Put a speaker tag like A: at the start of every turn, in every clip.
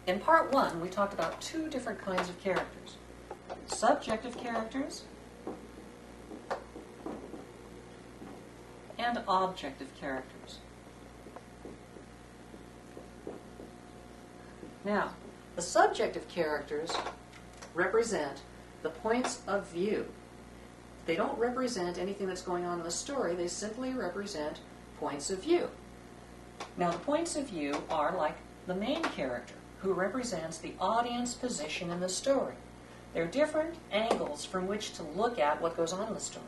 A: In part one, we talked about two different kinds of characters. Subjective characters and objective characters. Now, the subjective characters represent the points of view. They don't represent anything that's going on in the story, they simply represent points of view. Now, the points of view are like the main character, who represents the audience position in the story. They're different angles from which to look at what goes on in the story.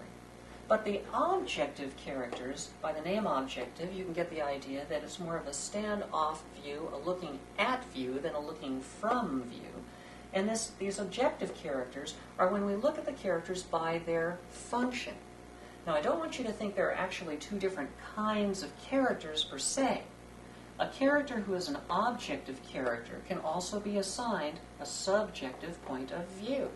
A: But the objective characters, by the name objective, you can get the idea that it's more of a stand-off view, a looking at view, than a looking from view. And these objective characters are when we look at the characters by their function. Now, I don't want you to think there are actually two different kinds of characters per se. A character who is an objective character can also be assigned a subjective point of view.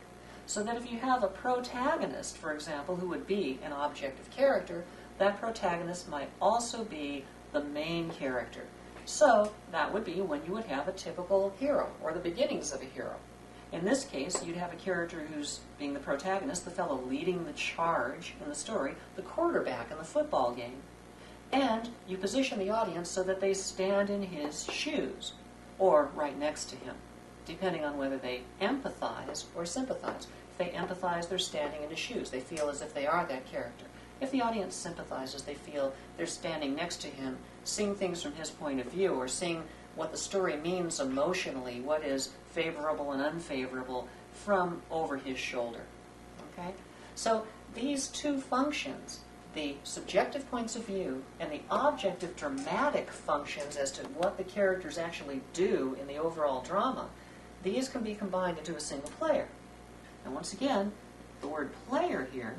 A: So that if you have a protagonist, for example, who would be an objective character, that protagonist might also be the main character. So that would be when you would have a typical hero, or the beginnings of a hero. In this case, you'd have a character who's being the protagonist, the fellow leading the charge in the story, the quarterback in the football game. And you position the audience so that they stand in his shoes, or right next to him, depending on whether they empathize or sympathize. If they empathize, they're standing in his shoes. They feel as if they are that character. If the audience sympathizes, they feel they're standing next to him, seeing things from his point of view, or seeing what the story means emotionally, what is favorable and unfavorable from over his shoulder. Okay? So these two functions, the subjective points of view and the objective dramatic functions as to what the characters actually do in the overall drama, these can be combined into a single player. And once again, the word player here,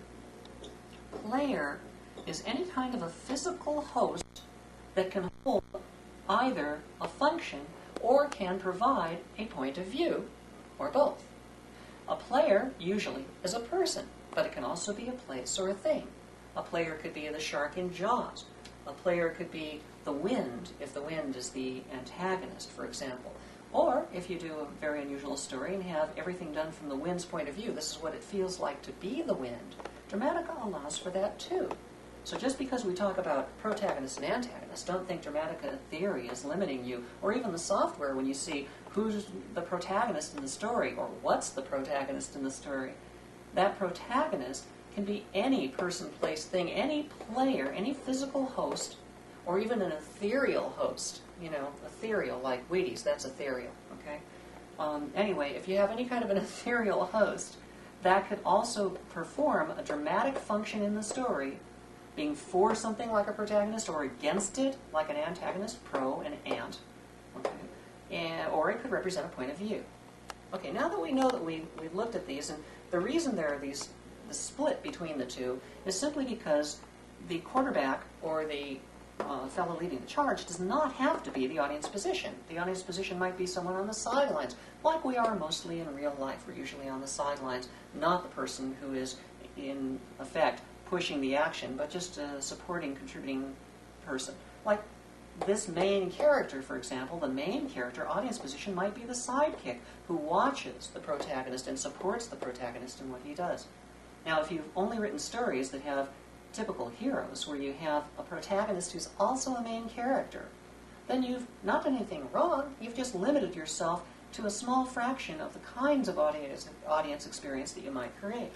A: player is any kind of a physical host that can hold either a function or can provide a point of view, or both. A player usually is a person, but it can also be a place or a thing. A player could be the shark in Jaws. A player could be the wind, if the wind is the antagonist, for example. Or, if you do a very unusual story and have everything done from the wind's point of view, this is what it feels like to be the wind. Dramatica allows for that too. So just because we talk about protagonist and antagonist, don't think Dramatica theory is limiting you, or even the software when you see who's the protagonist in the story, or what's the protagonist in the story. That protagonist can be any person, place, thing, any player, any physical host, or even an ethereal host. You know, ethereal, like Wheaties, that's ethereal, okay? Anyway, if you have any kind of an ethereal host, that could also perform a dramatic function in the story, being for something like a protagonist or against it, like an antagonist, pro and ant, okay? Or it could represent a point of view. Okay, now that we know that we've looked at these, and the reason there are the split between the two is simply because the quarterback or the fellow leading the charge does not have to be the audience position. The audience position might be someone on the sidelines, like we are mostly in real life. We're usually on the sidelines, not the person who is, in effect, pushing the action, but just a supporting, contributing person. Like this main character, for example, the main character audience position might be the sidekick who watches the protagonist and supports the protagonist in what he does. Now, if you've only written stories that have typical heroes, where you have a protagonist who's also a main character, then you've not done anything wrong, you've just limited yourself to a small fraction of the kinds of audience experience that you might create.